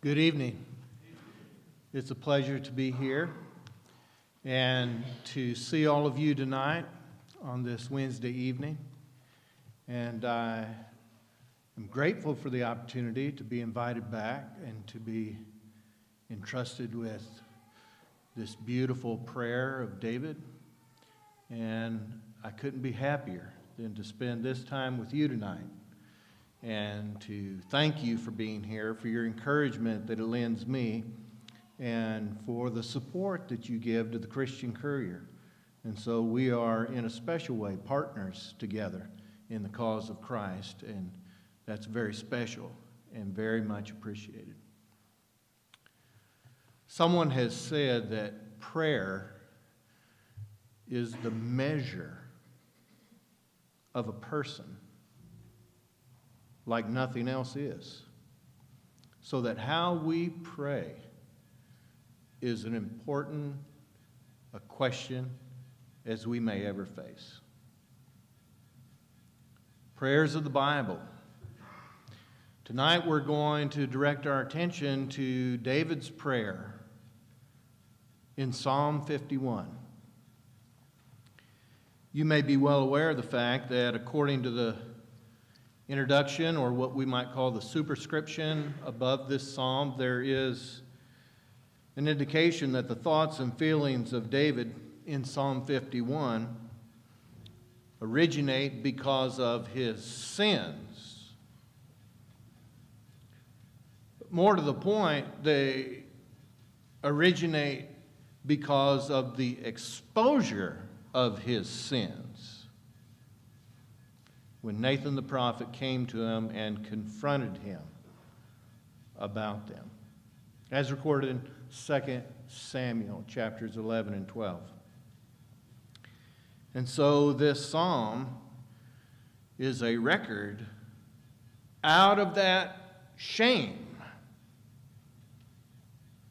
Good evening. It's a pleasure to be here and to see all of you tonight on this Wednesday evening. And I am grateful for the opportunity to be invited back and to be entrusted with this beautiful prayer of David. And I couldn't be happier than to spend this time with you tonight, and to thank you for being here, for your encouragement that it lends me, and for the support that you give to the Christian Courier. And so we are, in a special way, partners together in the cause of Christ, and that's very special and very much appreciated. Someone has said that prayer is the measure of a person like nothing else is. So that how we pray is an important a question as we may ever face. Prayers of the Bible. Tonight we're going to direct our attention to David's prayer in Psalm 51. You may be well aware of the fact that according to the introduction, or what we might call the superscription above this psalm, there is an indication that the thoughts and feelings of David in Psalm 51 originate because of his sins. But more to the point, they originate because of the exposure of his sins, when Nathan the prophet came to him and confronted him about them, as recorded in 2 Samuel chapters 11 and 12. And so this psalm is a record out of that shame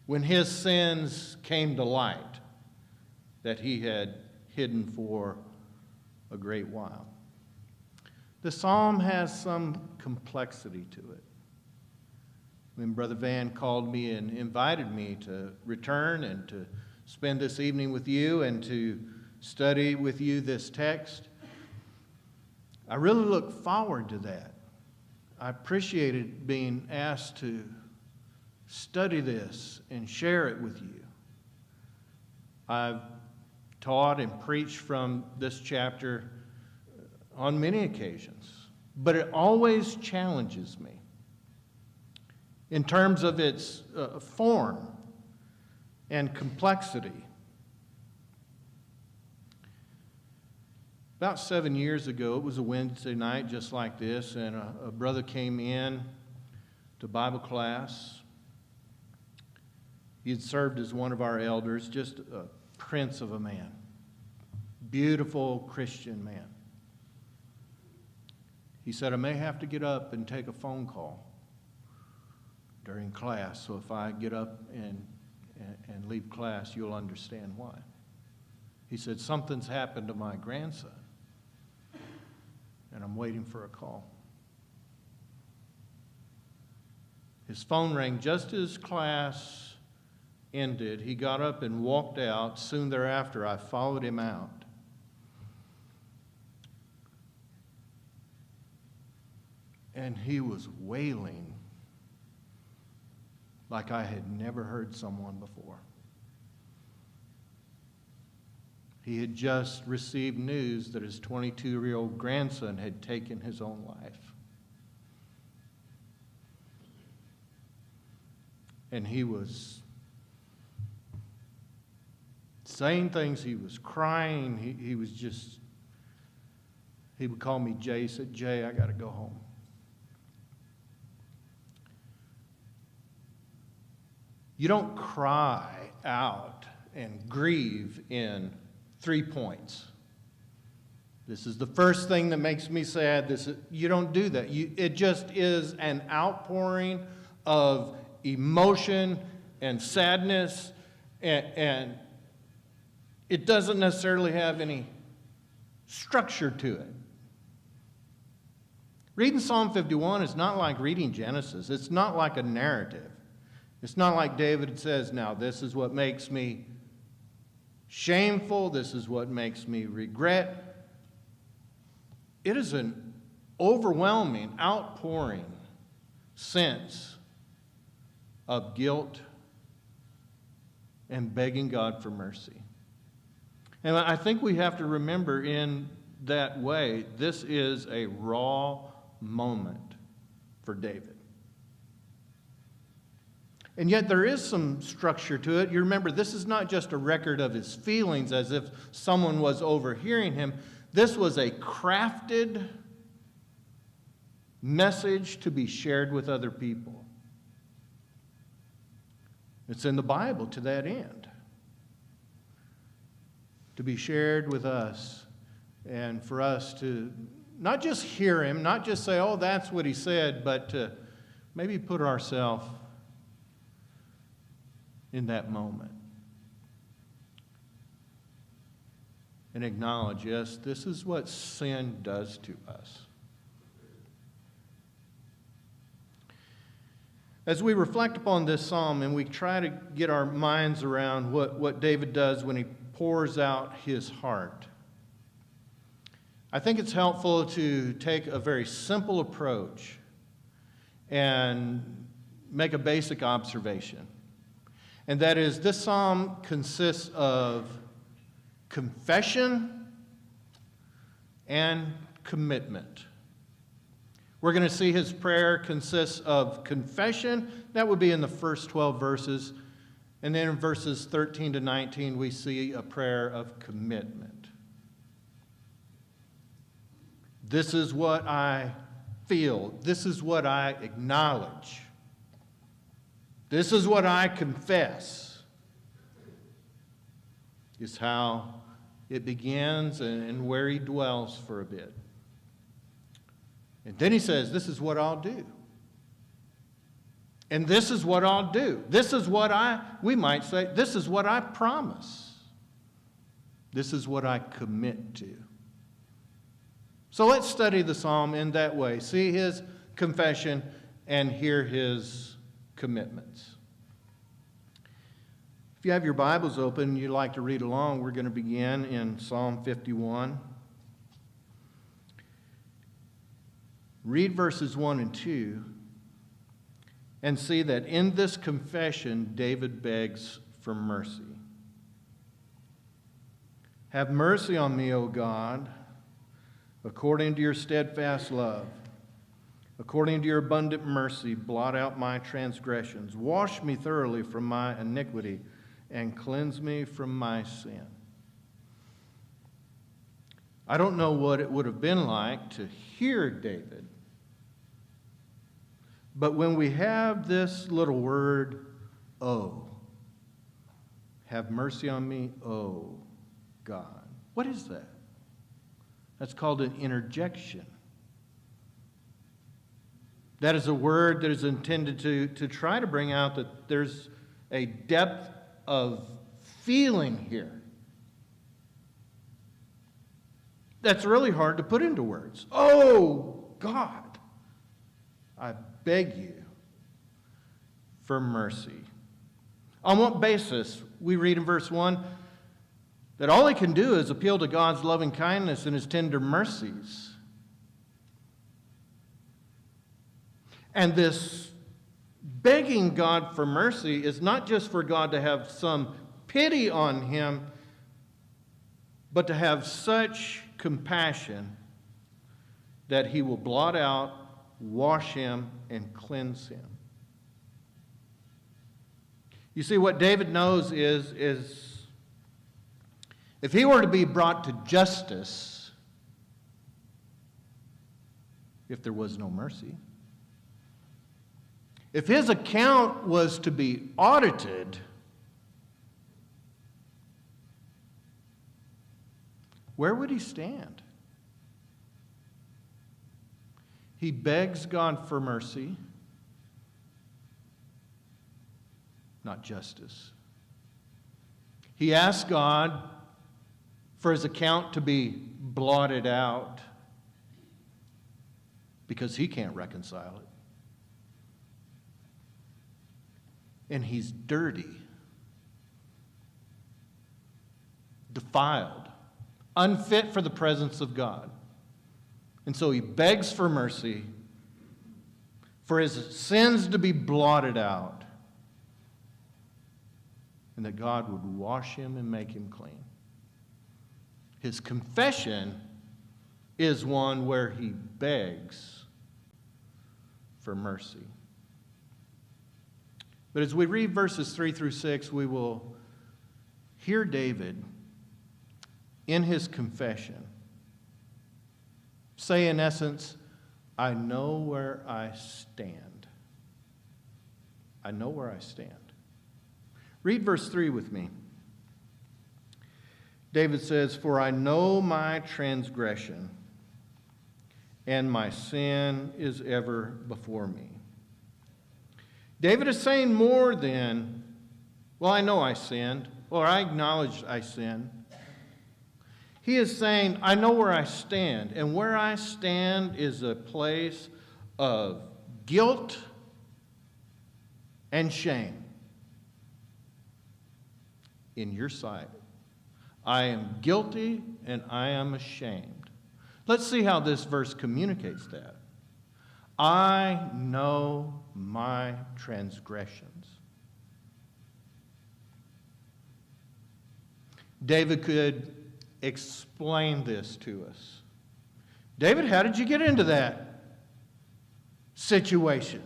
when his sins came to light that he had hidden for a great while. The psalm has some complexity to it. When Brother Van called me and invited me to return and to spend this evening with you and to study with you this text, I really look forward to that. I appreciated being asked to study this and share it with you. I've taught and preached from this chapter on many occasions, but it always challenges me in terms of its form and complexity. About 7 years ago, it was a Wednesday night just like this, and a brother came in to Bible class. He had served as one of our elders, just a prince of a man, beautiful Christian man. He said, I may have to get up and take a phone call during class, so if I get up and leave class, you'll understand why. He said, something's happened to my grandson, and I'm waiting for a call. His phone rang just as class ended. He got up and walked out. Soon thereafter, I followed him out. And he was wailing like I had never heard someone before. He had just received news that his 22-year-old grandson had taken his own life. And he was saying things, he was crying, he was just, he would call me Jay. He said, Jay, I got to go home. You don't cry out and grieve in 3 points. This is the first thing that makes me sad. You don't do that. It just is an outpouring of emotion and sadness, and it doesn't necessarily have any structure to it. Reading Psalm 51 is not like reading Genesis. It's not like a narrative. It's not like David says, now this is what makes me shameful, this is what makes me regret. It is an overwhelming, outpouring sense of guilt and begging God for mercy. And I think we have to remember in that way, this is a raw moment for David. And yet there is some structure to it. You remember, this is not just a record of his feelings as if someone was overhearing him. This was a crafted message to be shared with other people. It's in the Bible to that end. To be shared with us and for us to not just hear him, not just say, oh, that's what he said, but to maybe put ourselves in that moment and acknowledge, yes, this is what sin does to us. As we reflect upon this psalm and we try to get our minds around what David does when he pours out his heart, I think it's helpful to take a very simple approach and make a basic observation. And that is, this psalm consists of confession and commitment. We're going to see his prayer consists of confession. That would be in the first 12 verses. And then in verses 13 to 19, we see a prayer of commitment. This is what I feel. This is what I acknowledge. This is what I confess, is how it begins and where he dwells for a bit. And then he says, this is what I'll do. And this is what I'll do. This is what we might say, this is what I promise. This is what I commit to. So let's study the psalm in that way. See his confession and hear his commitments. If you have your Bibles open and you'd like to read along, we're going to begin in Psalm 51. Read verses 1 and 2 and see that in this confession, David begs for mercy. Have mercy on me, O God, according to your steadfast love. According to your abundant mercy, blot out my transgressions. Wash me thoroughly from my iniquity and cleanse me from my sin. I don't know what it would have been like to hear David, but when we have this little word, oh, have mercy on me, oh God. What is that? That's called an interjection. That is a word that is intended to try to bring out that there's a depth of feeling here that's really hard to put into words. Oh, God, I beg you for mercy. On what basis? We read in verse 1 that all he can do is appeal to God's loving kindness and his tender mercies. And this begging God for mercy is not just for God to have some pity on him, but to have such compassion that he will blot out, wash him, and cleanse him. You see, what David knows is if he were to be brought to justice, if there was no mercy, if his account was to be audited, where would he stand? He begs God for mercy, not justice. He asks God for his account to be blotted out because he can't reconcile it. and he's dirty, defiled, unfit for the presence of God. And so he begs for mercy, for his sins to be blotted out, and that God would wash him and make him clean. His confession is one where he begs for mercy. But as we read verses 3 through 6, we will hear David in his confession say, in essence, I know where I stand. I know where I stand. Read verse 3 with me. David says, for I know my transgression, and my sin is ever before me. David is saying more than, well, I know I sinned, or I acknowledge I sinned. He is saying, I know where I stand, and where I stand is a place of guilt and shame in your sight. I am guilty and I am ashamed. Let's see how this verse communicates that. I know my transgressions. David could explain this to us. David, how did you get into that situation?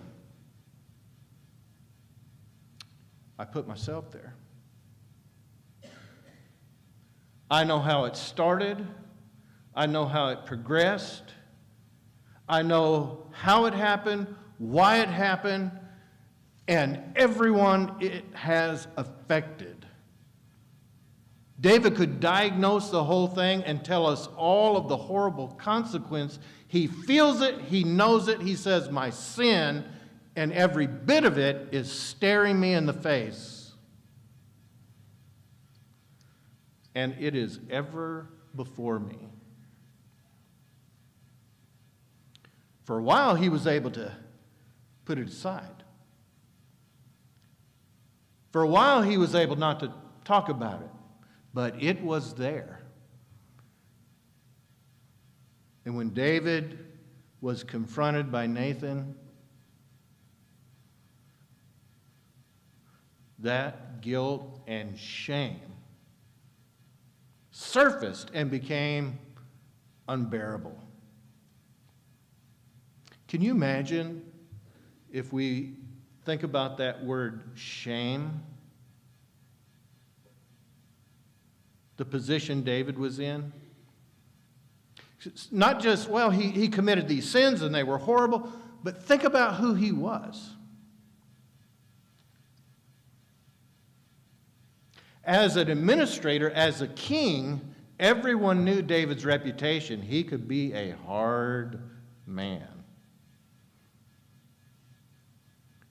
I put myself there. I know how it started. I know how it progressed. I know how it happened, why it happened, and everyone it has affected. David could diagnose the whole thing and tell us all of the horrible consequence. He feels it, he knows it, he says, my sin, and every bit of it is staring me in the face. And it is ever before me. For a while, he was able to put it aside. For a while, he was able not to talk about it, but it was there. And when David was confronted by Nathan, that guilt and shame surfaced and became unbearable. Can you imagine if we think about that word shame? The position David was in? It's not just, well, he committed these sins and they were horrible, but think about who he was. As an administrator, as a king, everyone knew David's reputation. He could be a hard man.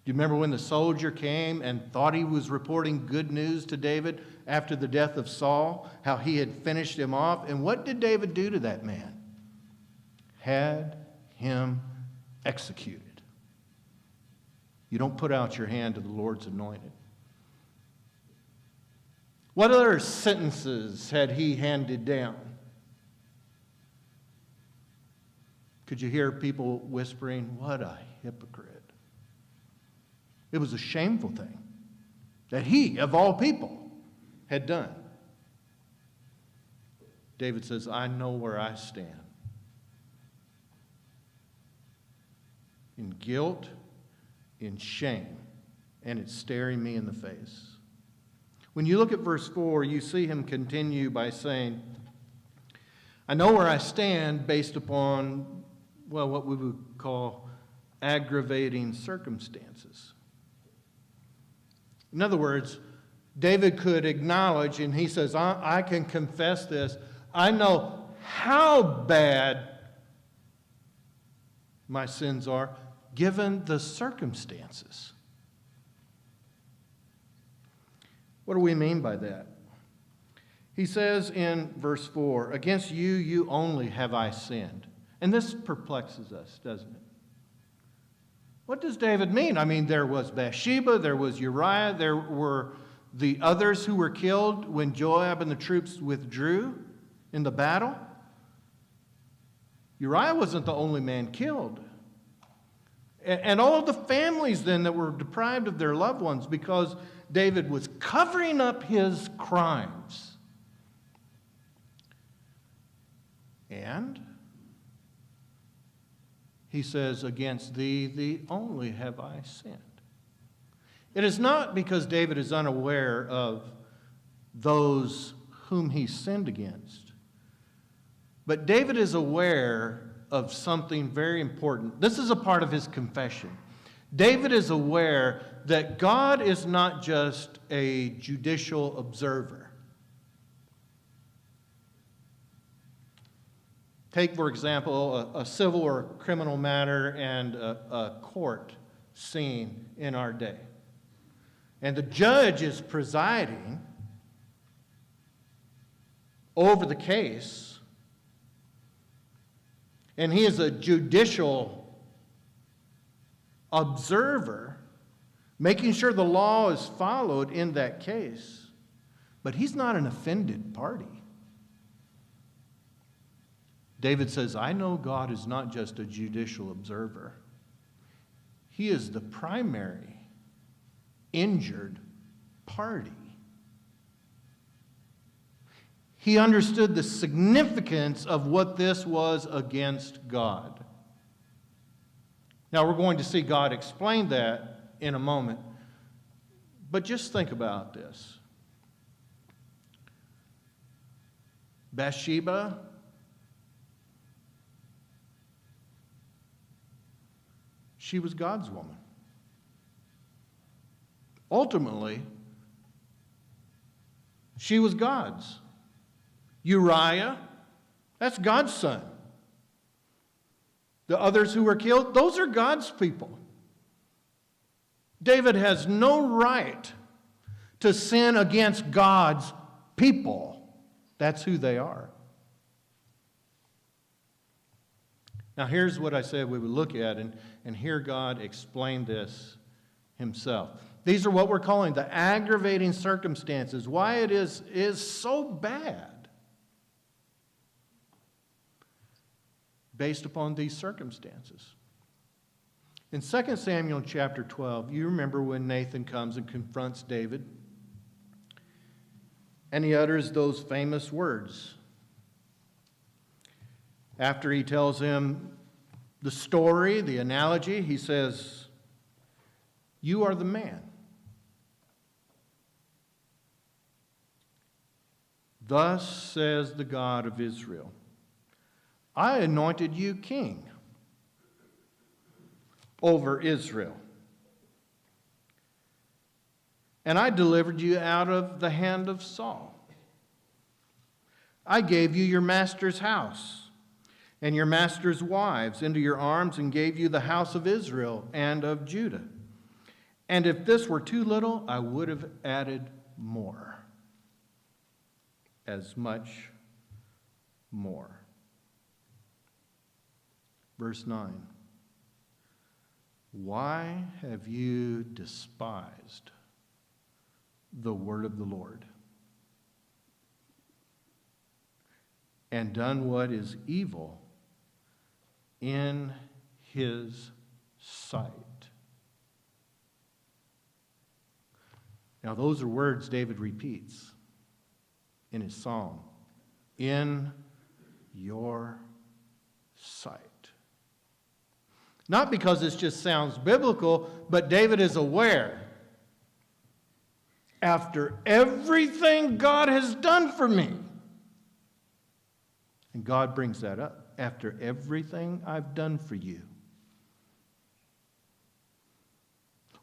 Do you remember when the soldier came and thought he was reporting good news to David after the death of Saul, how he had finished him off? And what did David do to that man? Had him executed. You don't put out your hand to the Lord's anointed. What other sentences had he handed down? Could you hear people whispering, what a hypocrite? It was a shameful thing that he, of all people, had done. David says, I know where I stand. In guilt, in shame, and it's staring me in the face. When you look at verse 4, you see him continue by saying, I know where I stand based upon, well, what we would call aggravating circumstances. In other words, David could acknowledge, and he says, I can confess this. I know how bad my sins are given the circumstances. What do we mean by that? He says in verse 4, against you, you only have I sinned. And this perplexes us, doesn't it? What does David mean? I mean, there was Bathsheba, there was Uriah, there were the others who were killed when Joab and the troops withdrew in the battle. Uriah wasn't the only man killed. And all of the families then that were deprived of their loved ones because David was covering up his crimes. And he says, against thee only have I sinned. It is not because David is unaware of those whom he sinned against, but David is aware of something very important. This is a part of his confession. David is aware that God is not just a judicial observer. Take, for example, a civil or criminal matter and a court scene in our day. And the judge is presiding over the case, and he is a judicial observer, making sure the law is followed in that case. But he's not an offended party. David says, I know God is not just a judicial observer. He is the primary injured party. He understood the significance of what this was against God. Now, we're going to see God explain that in a moment. But just think about this. Bathsheba, she was God's woman. Ultimately, she was God's. Uriah, that's God's son. The others who were killed, those are God's people. David has no right to sin against God's people. That's who they are. Now, here's what I said we would look at and hear God explain this himself. These are what we're calling the aggravating circumstances, why it is so bad based upon these circumstances. In 2 Samuel chapter 12, you remember when Nathan comes and confronts David, and he utters those famous words. After he tells him the story, the analogy, he says, "You are the man. Thus says the God of Israel, I anointed you king over Israel, and I delivered you out of the hand of Saul. I gave you your master's house and your master's wives into your arms and gave you the house of Israel and of Judah. And if this were too little, I would have added more, as much more." Verse 9. Why have you despised the word of the Lord and done what is evil in his sight? Now, those are words David repeats in his psalm. In your sight. Not because this just sounds biblical, but David is aware. After everything God has done for me, and God brings that up, after everything I've done for you,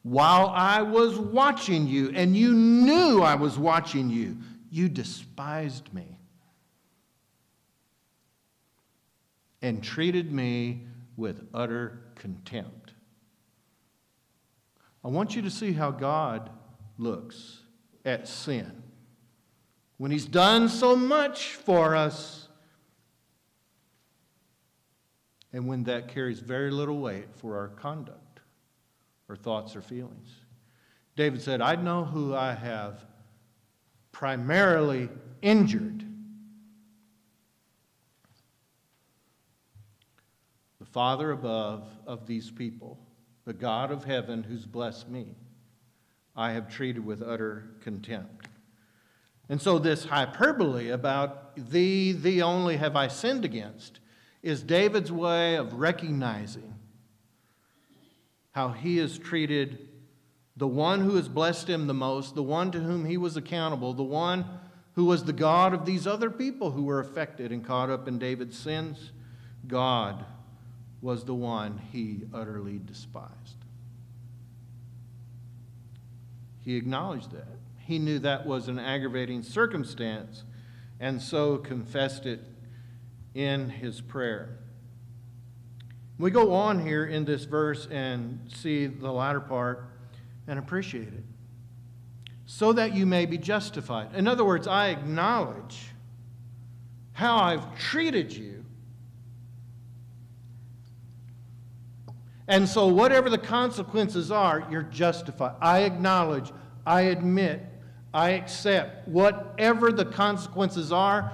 while I was watching you, and you knew I was watching you, you despised me and treated me with utter contempt. I want you to see how God looks at sin. When he's done so much for us, and when that carries very little weight for our conduct. or thoughts or feelings. David said, I know who I have primarily injured. The Father above of these people, the God of heaven who's blessed me, I have treated with utter contempt. And so this hyperbole about thee only have I sinned against is David's way of recognizing how he has treated the one who has blessed him the most, the one to whom he was accountable, the one who was the God of these other people who were affected and caught up in David's sins. God was the one he utterly despised. He acknowledged that. He knew that was an aggravating circumstance, and so confessed it in his prayer. We go on here in this verse and see the latter part and appreciate it. So that you may be justified. In other words, I acknowledge how I've treated you. And so whatever the consequences are, you're justified. I acknowledge, I admit, I accept. Whatever the consequences are,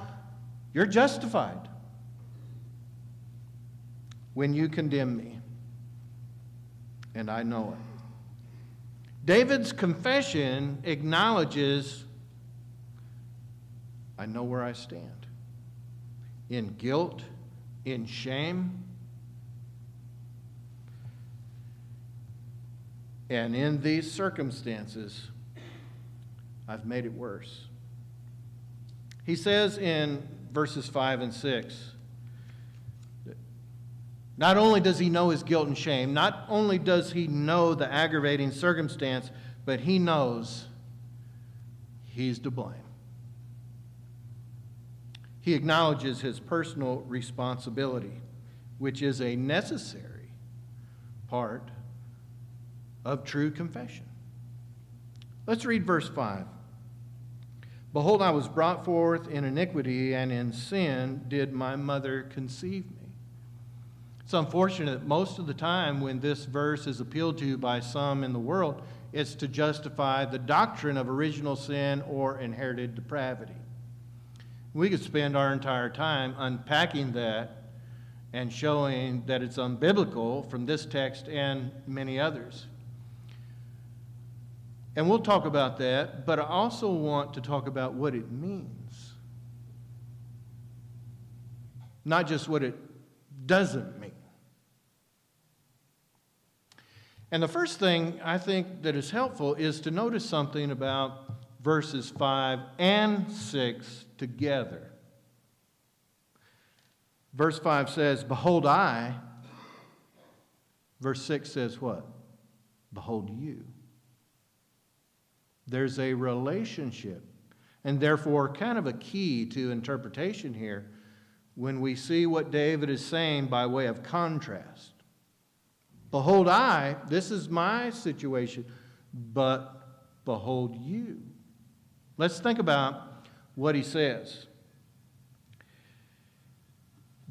you're justified when you condemn me. And I know it. David's confession acknowledges, I know where I stand. In guilt, in shame, and in these circumstances, I've made it worse. He says in verses 5 and 6, not only does he know his guilt and shame, not only does he know the aggravating circumstance, but he knows he's to blame. He acknowledges his personal responsibility, which is a necessary part of true confession. Let's read verse 5. Behold, I was brought forth in iniquity, and in sin did my mother conceive me. It's unfortunate that most of the time when this verse is appealed to by some in the world, it's to justify the doctrine of original sin or inherited depravity. We could spend our entire time unpacking that and showing that it's unbiblical from this text and many others. And we'll talk about that, but I also want to talk about what it means. Not just what it doesn't mean. And the first thing I think that is helpful is to notice something about verses 5 and 6 together. Verse 5 says, behold I. Verse 6 says what? Behold you. There's a relationship, and therefore kind of a key to interpretation here when we see what David is saying by way of contrast. Behold I, this is my situation, but behold you. Let's think about what he says.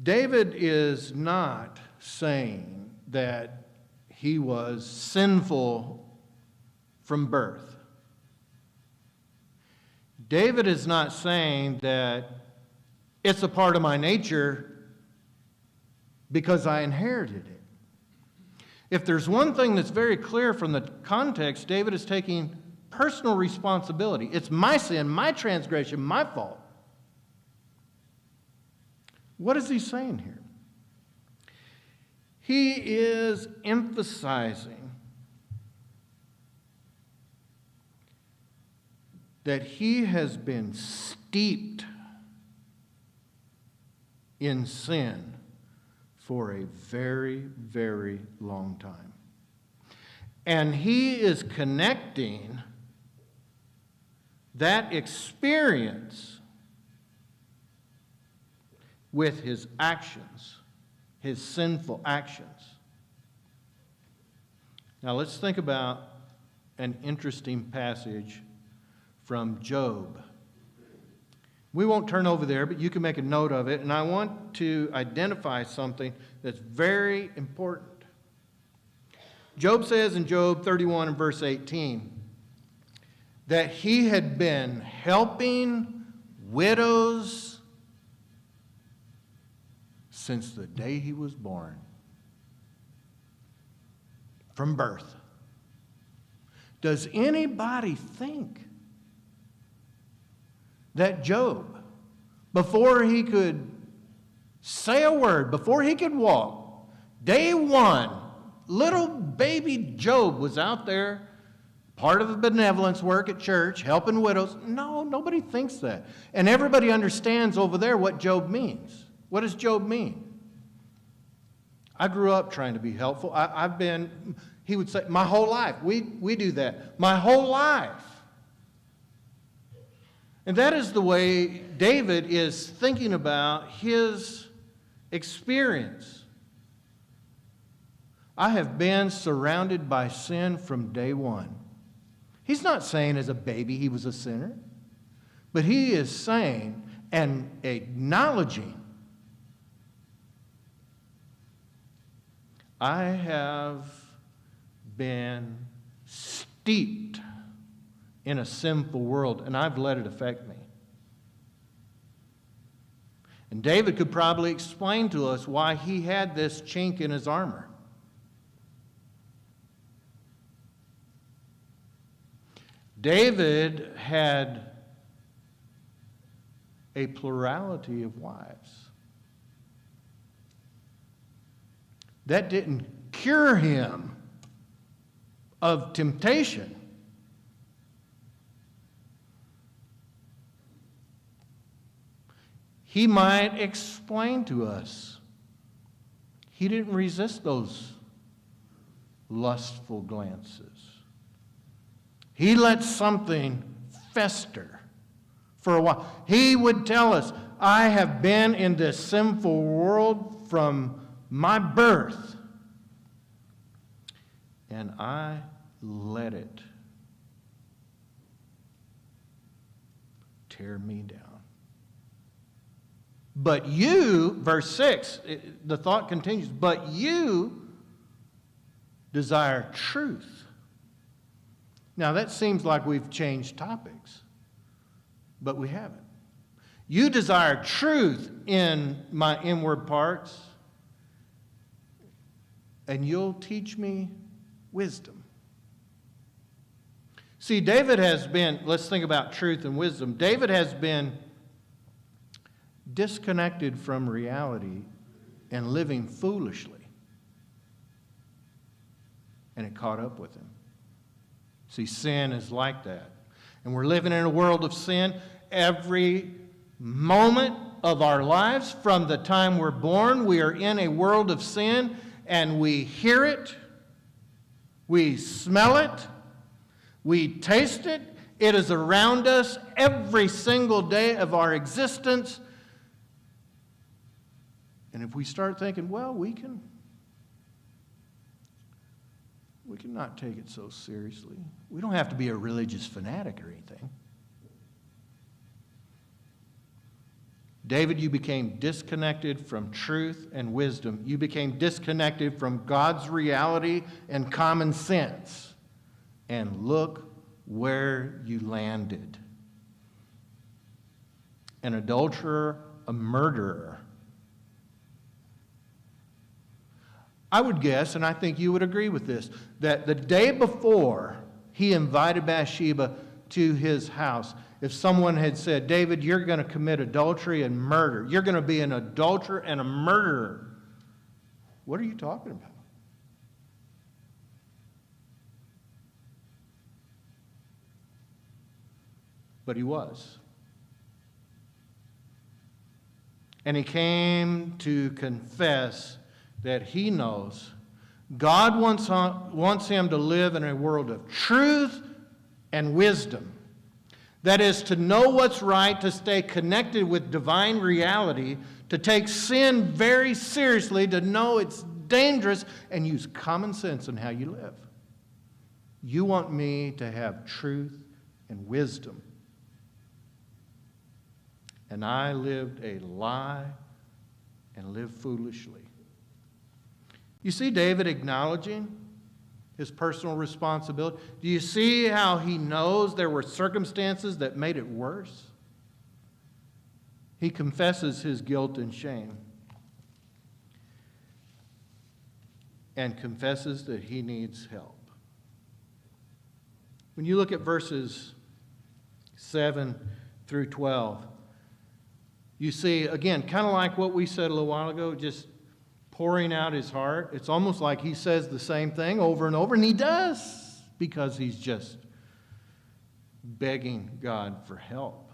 David is not saying that he was sinful from birth. David is not saying that it's a part of my nature because I inherited it. If there's one thing that's very clear from the context, David is taking personal responsibility. It's my sin, my transgression, my fault. What is he saying here? He is emphasizing that he has been steeped in sin for a very, very long time. And he is connecting that experience with his actions, his sinful actions. Now let's think about an interesting passage from Job. We won't turn over there, but you can make a note of it, and I want to identify something that's very important. Job says in Job 31 and verse 18 that he had been helping widows since the day he was born, from birth. Does anybody think that Job, before he could say a word, before he could walk, day one, little baby Job was out there, part of the benevolence work at church, helping widows? No, nobody thinks that. And everybody understands over there what Job means. What does Job mean? I grew up trying to be helpful. I've been, he would say, my whole life. We do that. My whole life. And that is the way David is thinking about his experience. I have been surrounded by sin from day one. He's not saying as a baby he was a sinner, but he is saying and acknowledging, I have been steeped in a sinful world, and I've let it affect me. And David could probably explain to us why he had this chink in his armor. David had a plurality of wives. That didn't cure him of temptation. He might explain to us he didn't resist those lustful glances. He let something fester for a while. He would tell us, I have been in this sinful world from my birth, and I let it tear me down. But you, verse 6, the thought continues, but you desire truth. Now that seems like we've changed topics, but we haven't. You desire truth in my inward parts, and you'll teach me wisdom. See, David has been, let's think about truth and wisdom. David has been disconnected from reality and living foolishly. And it caught up with him. See, sin is like that. And we're living in a world of sin. Every moment of our lives, from the time we're born, we are in a world of sin, and we hear it, we smell it, we taste it. It is around us every single day of our existence. And if we start thinking, well, we can not take it so seriously. We don't have to be a religious fanatic or anything. David, you became disconnected from truth and wisdom. You became disconnected from God's reality and common sense. And look where you landed. An adulterer, a murderer. I would guess, and I think you would agree with this, that the day before he invited Bathsheba to his house, if someone had said, David, you're going to commit adultery and murder, you're going to be an adulterer and a murderer, what are you talking about? But he was. And he came to confess that he knows God wants him to live in a world of truth and wisdom. That is, to know what's right, to stay connected with divine reality, to take sin very seriously, to know it's dangerous, and use common sense in how you live. You want me to have truth and wisdom. And I lived a lie and lived foolishly. You see David acknowledging his personal responsibility? Do you see how he knows there were circumstances that made it worse? He confesses his guilt and shame and confesses that he needs help. When you look at verses 7 through 12, you see, again, kind of like what we said a little while ago, just pouring out his heart. It's almost like he says the same thing over and over, and he does, because he's just begging God for help.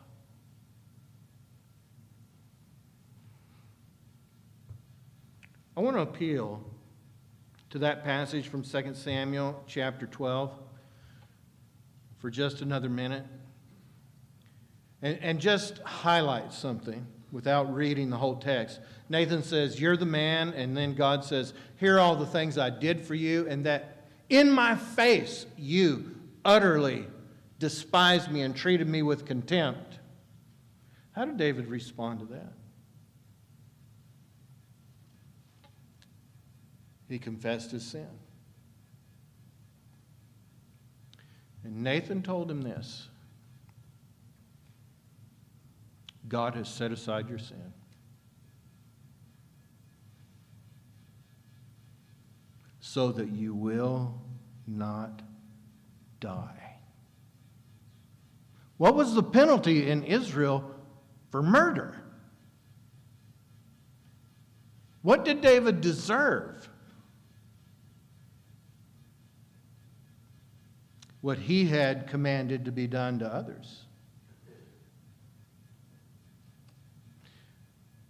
I want to appeal to that passage from 2 Samuel chapter 12 for just another minute and just highlight something without reading the whole text. Nathan says, "You're the man," and then God says, "Here are all the things I did for you, and that in my face you utterly despised me and treated me with contempt." How did David respond to that? He confessed his sin. And Nathan told him this: God has set aside your sin. So that you will not die. What was the penalty in Israel for murder? What did David deserve? What he had commanded to be done to others.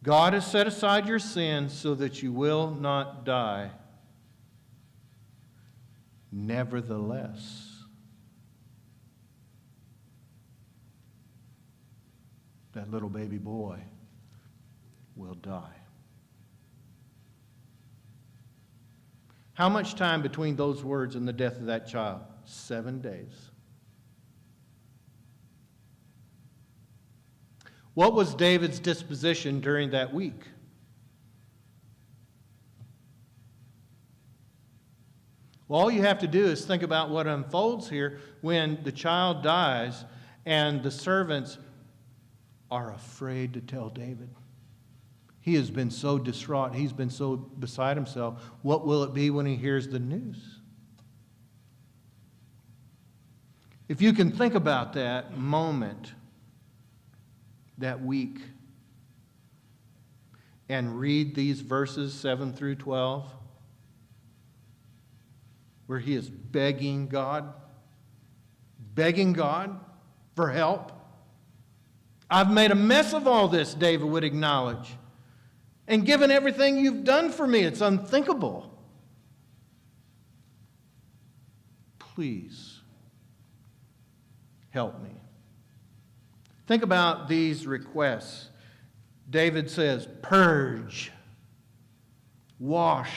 God has set aside your sins so that you will not die. Nevertheless, that little baby boy will die. How much time between those words and the death of that child? 7 days. What was David's disposition during that week? Well, all you have to do is think about what unfolds here when the child dies and the servants are afraid to tell David. He has been so distraught. He's been so beside himself. What will it be when he hears the news? If you can think about that moment, that week, and read these verses 7 through 12, where he is begging God for help. I've made a mess of all this, David would acknowledge. And given everything you've done for me, it's unthinkable. Please help me. Think about these requests. David says, purge, wash,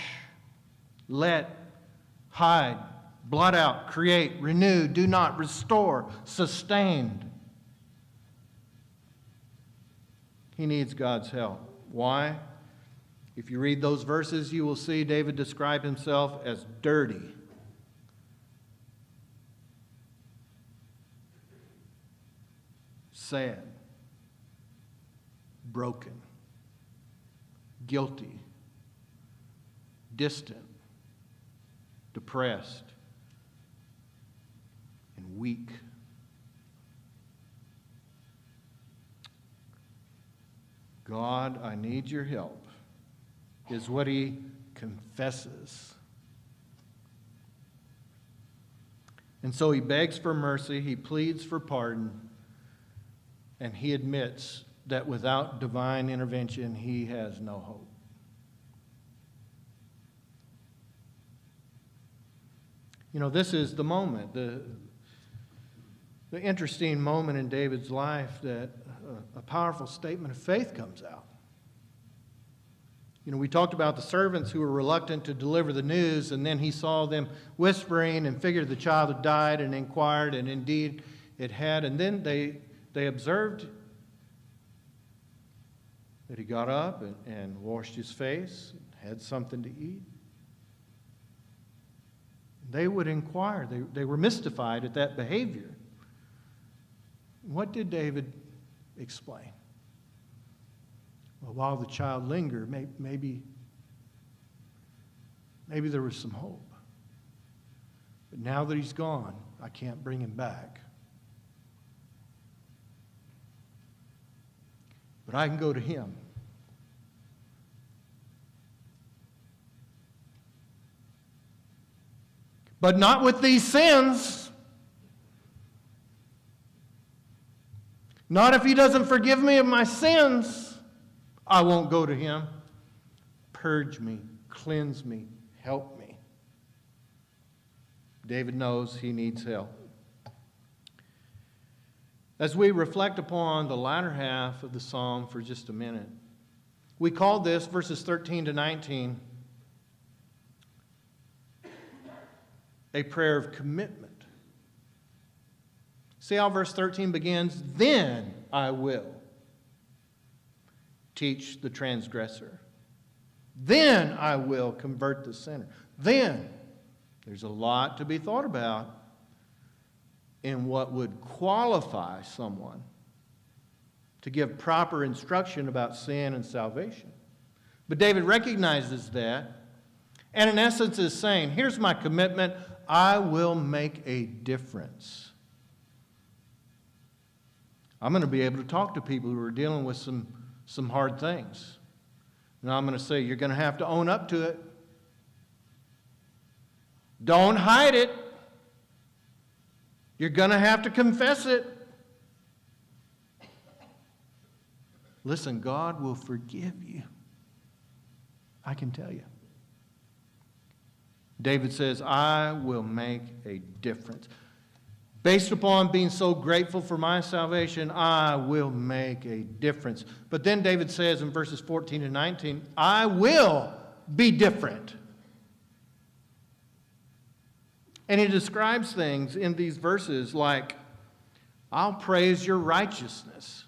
let, hide, blot out, create, renew, do not, restore, sustained. He needs God's help. Why? If you read those verses, you will see David describe himself as dirty, sad, broken, guilty, distant, depressed, and weak. God, I need your help, is what he confesses. And so he begs for mercy, he pleads for pardon, and he admits that without divine intervention, he has no hope. You know, this is the moment, the interesting moment in David's life that a powerful statement of faith comes out. You know, we talked about the servants who were reluctant to deliver the news, and then he saw them whispering and figured the child had died and inquired, and indeed it had. And then they observed that he got up and washed his face, had something to eat. they would inquire. They were mystified at that behavior. What did David explain? Well, while the child lingered, maybe there was some hope. But now that he's gone, I can't bring him back. But I can go to him. But not with these sins. Not if he doesn't forgive me of my sins. I won't go to him. Purge me, cleanse me, help me. David knows he needs help. As we reflect upon the latter half of the psalm for just a minute, we call this, verses 13 to 19, a prayer of commitment. See how verse 13 begins? Then I will teach the transgressor. Then I will convert the sinner. Then, there's a lot to be thought about in what would qualify someone to give proper instruction about sin and salvation. But David recognizes that, and in essence is saying, here's my commitment, I will make a difference. I'm going to be able to talk to people who are dealing with some hard things. And I'm going to say, you're going to have to own up to it. Don't hide it. You're going to have to confess it. Listen, God will forgive you. I can tell you. David says, I will make a difference. Based upon being so grateful for my salvation, I will make a difference. But then David says in verses 14 and 19, I will be different. And he describes things in these verses like, I'll praise your righteousness.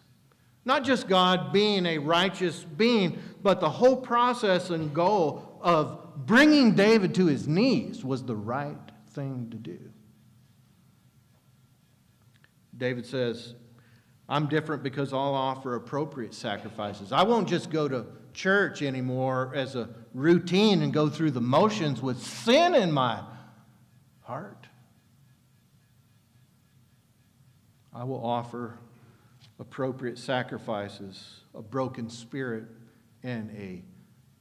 Not just God being a righteous being, but the whole process and goal of bringing David to his knees was the right thing to do. David says, I'm different because I'll offer appropriate sacrifices. I won't just go to church anymore as a routine and go through the motions with sin in my heart. I will offer appropriate sacrifices, a broken spirit, and a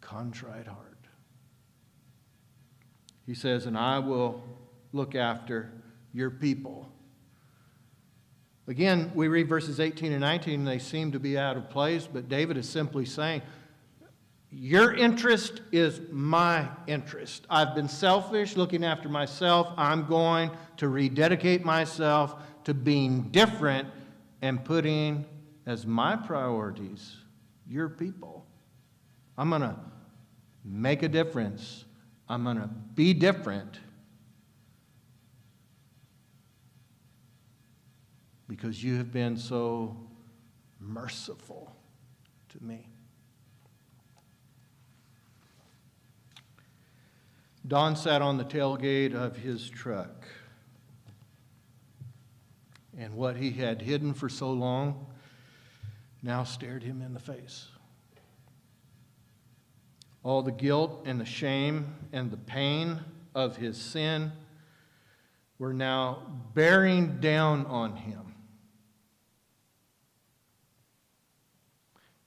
contrite heart. He says, and I will look after your people. Again, we read verses 18 and 19, and they seem to be out of place, but David is simply saying, your interest is my interest. I've been selfish, looking after myself. I'm going to rededicate myself to being different and putting as my priorities your people. I'm going to make a difference. I'm going to be different because you have been so merciful to me. Don sat on the tailgate of his truck, and what he had hidden for so long now stared him in the face. All the guilt and the shame and the pain of his sin were now bearing down on him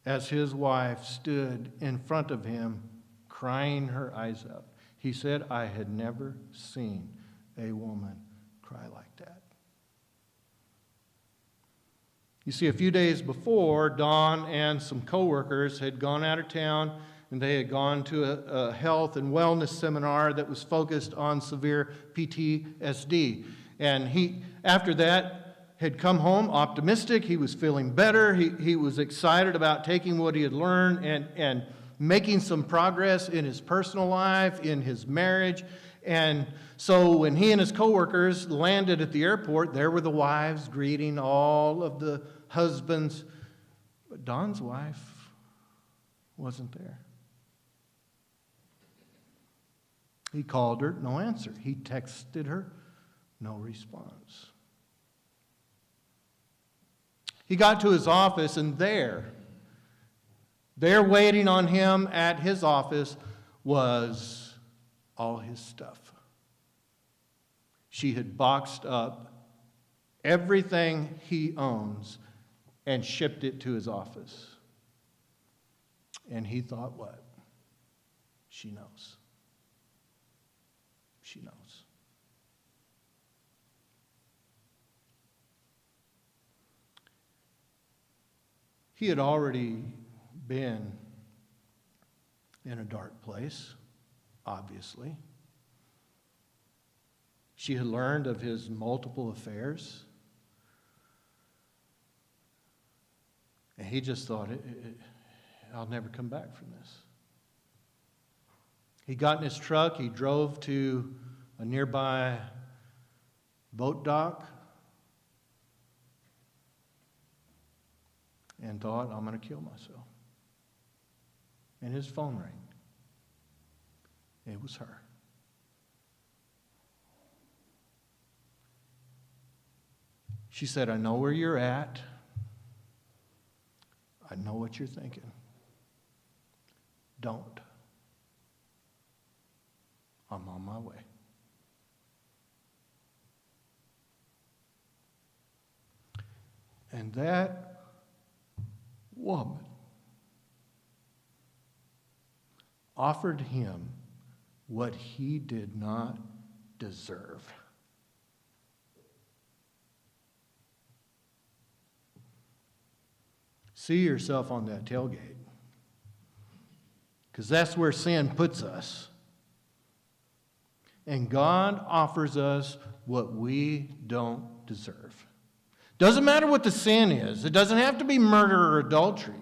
as his wife stood in front of him crying her eyes out. He said, I had never seen a woman cry like that. You see, a few days before, Don and some coworkers had gone out of town, and they had gone to a health and wellness seminar that was focused on severe PTSD. And he, after that, had come home optimistic. He was feeling better. He was excited about taking what he had learned and making some progress in his personal life, in his marriage. And so when he and his coworkers landed at the airport, there were the wives greeting all of the husbands. But Don's wife wasn't there. He called her, no answer. He texted her, no response. He got to his office, and there waiting on him at his office was all his stuff. She had boxed up everything he owns and shipped it to his office. And he thought, what? She knows. She knows. He had already been in a dark place, obviously. She had learned of his multiple affairs. And he just thought, I'll never come back from this. He got in his truck, he drove to a nearby boat dock and thought, I'm going to kill myself. And his phone rang. It was her. She said, I know where you're at. I know what you're thinking. Don't. I'm on my way. And that woman offered him what he did not deserve. See yourself on that tailgate, because that's where sin puts us. And God offers us what we don't deserve. Doesn't matter what the sin is. It doesn't have to be murder or adultery.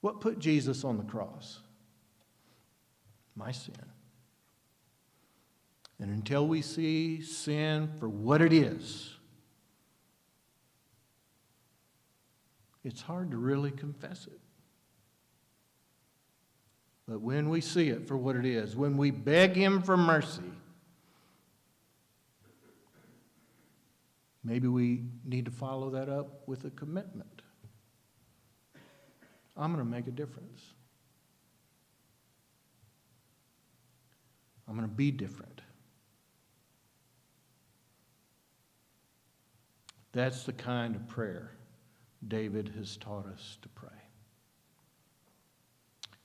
What put Jesus on the cross? My sin. And until we see sin for what it is, it's hard to really confess it. But when we see it for what it is, when we beg Him for mercy, maybe we need to follow that up with a commitment. I'm going to make a difference. I'm going to be different. That's the kind of prayer David has taught us to pray.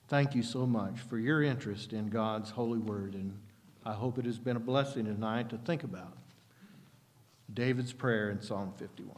Thank you so much for your interest in God's holy word, and I hope it has been a blessing tonight to think about David's prayer in Psalm 51.